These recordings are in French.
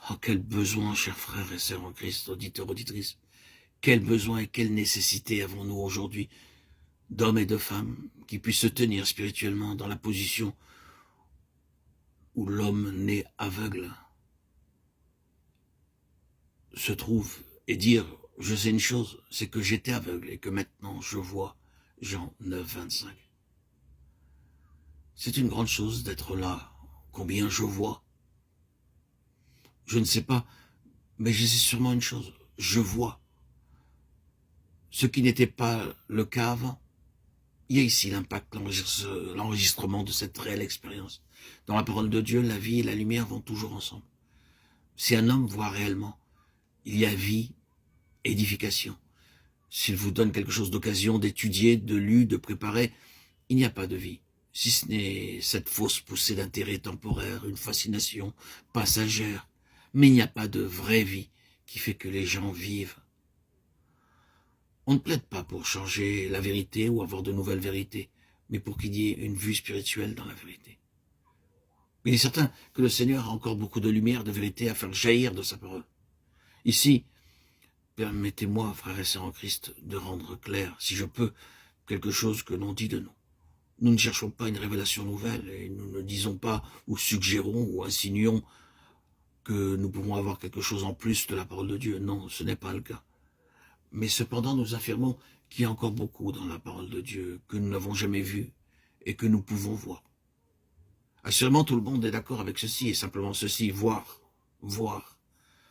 Oh, quel besoin, chers frères et sœurs en Christ, auditeurs, auditrices, quel besoin et quelle nécessité avons-nous aujourd'hui d'hommes et de femmes qui puissent se tenir spirituellement dans la position où l'homme né aveugle se trouve et dire, je sais une chose, c'est que j'étais aveugle et que maintenant je vois. Jean 9, 25. C'est une grande chose d'être là. Combien je vois? Je ne sais pas, mais je sais sûrement une chose, je vois. Ce qui n'était pas le cas avant. Il y a ici l'impact, l'enregistrement de cette réelle expérience. Dans la parole de Dieu, la vie et la lumière vont toujours ensemble. Si un homme voit réellement, il y a vie, édification. S'il vous donne quelque chose d'occasion, d'étudier, de lire, de préparer, il n'y a pas de vie. Si ce n'est cette fausse poussée d'intérêt temporaire, une fascination passagère. Mais il n'y a pas de vraie vie qui fait que les gens vivent. On ne plaide pas pour changer la vérité ou avoir de nouvelles vérités, mais pour qu'il y ait une vue spirituelle dans la vérité. Il est certain que le Seigneur a encore beaucoup de lumière, de vérité à faire jaillir de sa parole. Ici, permettez-moi, frères et sœurs en Christ, de rendre clair, si je peux, quelque chose que l'on dit de nous. Nous ne cherchons pas une révélation nouvelle et nous ne disons pas ou suggérons ou insinuons que nous pouvons avoir quelque chose en plus de la parole de Dieu. Non, ce n'est pas le cas. Mais cependant, nous affirmons qu'il y a encore beaucoup dans la parole de Dieu que nous n'avons jamais vu et que nous pouvons voir. Assurément, tout le monde est d'accord avec ceci et simplement ceci, voir, voir.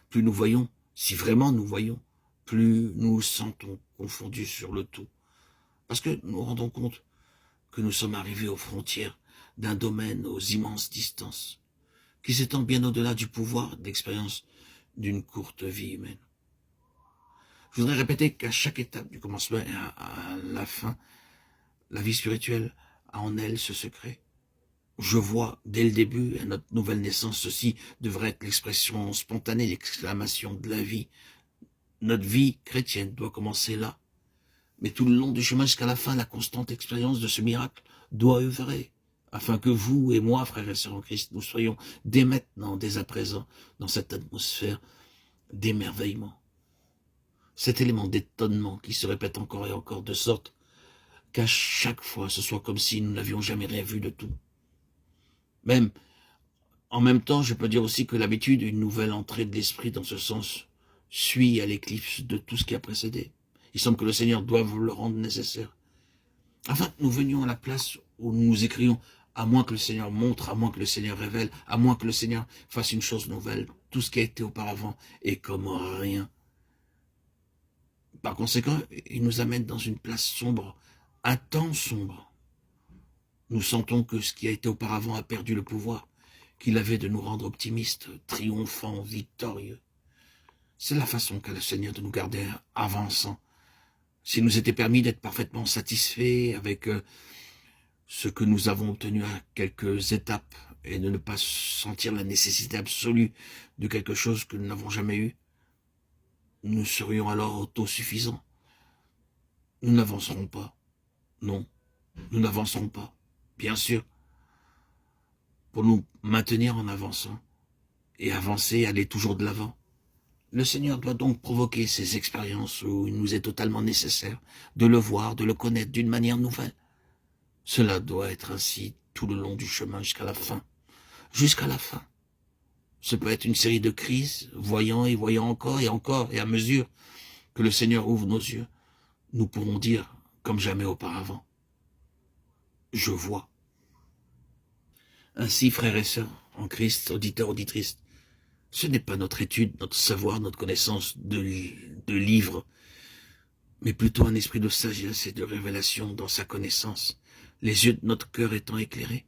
Plus nous voyons, si vraiment nous voyons, plus nous nous sentons confondus sur le tout. Parce que nous nous rendons compte que nous sommes arrivés aux frontières d'un domaine aux immenses distances, qui s'étend bien au-delà du pouvoir d'expérience d'une courte vie humaine. Je voudrais répéter qu'à chaque étape, du commencement à la fin, la vie spirituelle a en elle ce secret. Je vois dès le début, à notre nouvelle naissance, ceci devrait être l'expression spontanée, l'exclamation de la vie. Notre vie chrétienne doit commencer là. Mais tout le long du chemin jusqu'à la fin, la constante expérience de ce miracle doit œuvrer, afin que vous et moi, frères et sœurs en Christ, nous soyons dès maintenant, dès à présent, dans cette atmosphère d'émerveillement. Cet élément d'étonnement qui se répète encore et encore, de sorte qu'à chaque fois, ce soit comme si nous n'avions jamais rien vu de tout. Même, en même temps, je peux dire aussi que l'habitude, une nouvelle entrée de l'esprit dans ce sens, suit à l'éclipse de tout ce qui a précédé. Il semble que le Seigneur doive le rendre nécessaire. Afin que nous venions à la place où nous écrions, à moins que le Seigneur montre, à moins que le Seigneur révèle, à moins que le Seigneur fasse une chose nouvelle, tout ce qui a été auparavant est comme rien. Par conséquent, il nous amène dans une place sombre, un temps sombre. Nous sentons que ce qui a été auparavant a perdu le pouvoir qu'il avait de nous rendre optimistes, triomphants, victorieux. C'est la façon qu'a le Seigneur de nous garder avançants. S'il nous était permis d'être parfaitement satisfaits avec ce que nous avons obtenu à quelques étapes et de ne pas sentir la nécessité absolue de quelque chose que nous n'avons jamais eu, nous serions alors autosuffisants. Nous n'avancerons pas. Non, nous n'avancerons pas. Bien sûr, pour nous maintenir en avançant et avancer, aller toujours de l'avant, le Seigneur doit donc provoquer ces expériences où il nous est totalement nécessaire de le voir, de le connaître d'une manière nouvelle. Cela doit être ainsi tout le long du chemin jusqu'à la fin. Jusqu'à la fin. Ce peut être une série de crises, voyant et voyant encore, et à mesure que le Seigneur ouvre nos yeux, nous pourrons dire, comme jamais auparavant, je vois. Ainsi, frères et sœurs, en Christ, auditeurs, auditrices, ce n'est pas notre étude, notre savoir, notre connaissance de livres, mais plutôt un esprit de sagesse et de révélation dans sa connaissance, les yeux de notre cœur étant éclairés.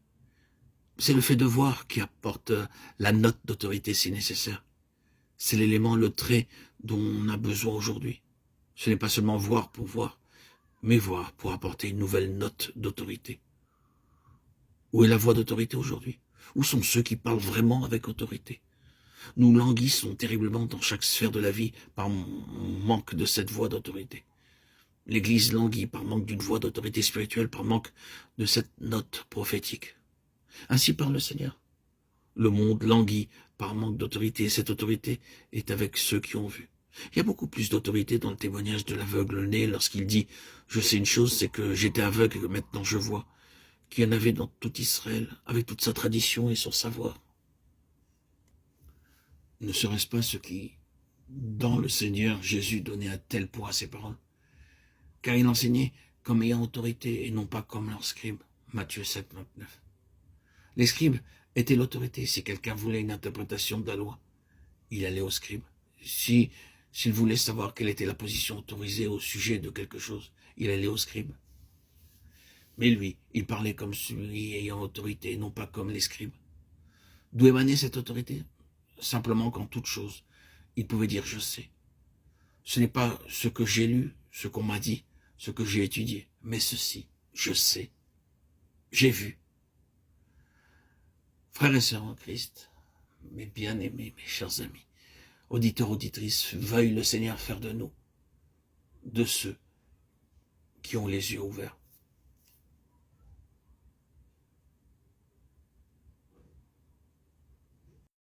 C'est le fait de voir qui apporte la note d'autorité si nécessaire. C'est l'élément, le trait dont on a besoin aujourd'hui. Ce n'est pas seulement voir pour voir, mais voir pour apporter une nouvelle note d'autorité. Où est la voix d'autorité aujourd'hui? Où sont ceux qui parlent vraiment avec autorité? Nous languissons terriblement dans chaque sphère de la vie par manque de cette voix d'autorité. L'Église languit par manque d'une voix d'autorité spirituelle, par manque de cette note prophétique. Ainsi parle le Seigneur. Le monde languit par manque d'autorité. Cette autorité est avec ceux qui ont vu. Il y a beaucoup plus d'autorité dans le témoignage de l'aveugle-né lorsqu'il dit « Je sais une chose, c'est que j'étais aveugle et que maintenant je vois », qu'il y en avait dans tout Israël, avec toute sa tradition et son savoir. Ne serait-ce pas ce qui, dans le Seigneur, Jésus donnait un tel poids à ses paroles, car il enseignait comme ayant autorité et non pas comme leurs scribes. Matthieu 7, 29. Les scribes étaient l'autorité. Si quelqu'un voulait une interprétation de la loi, il allait aux scribes. S'il voulait savoir quelle était la position autorisée au sujet de quelque chose, il allait aux scribes. Mais lui, il parlait comme celui ayant autorité, non pas comme les scribes. D'où émanait cette autorité? Simplement qu'en toute chose, il pouvait dire « je sais ». Ce n'est pas ce que j'ai lu, ce qu'on m'a dit, ce que j'ai étudié, mais ceci, je sais, j'ai vu. Frères et sœurs en Christ, mes bien-aimés, mes chers amis, auditeurs, auditrices, veuille le Seigneur faire de nous, de ceux qui ont les yeux ouverts,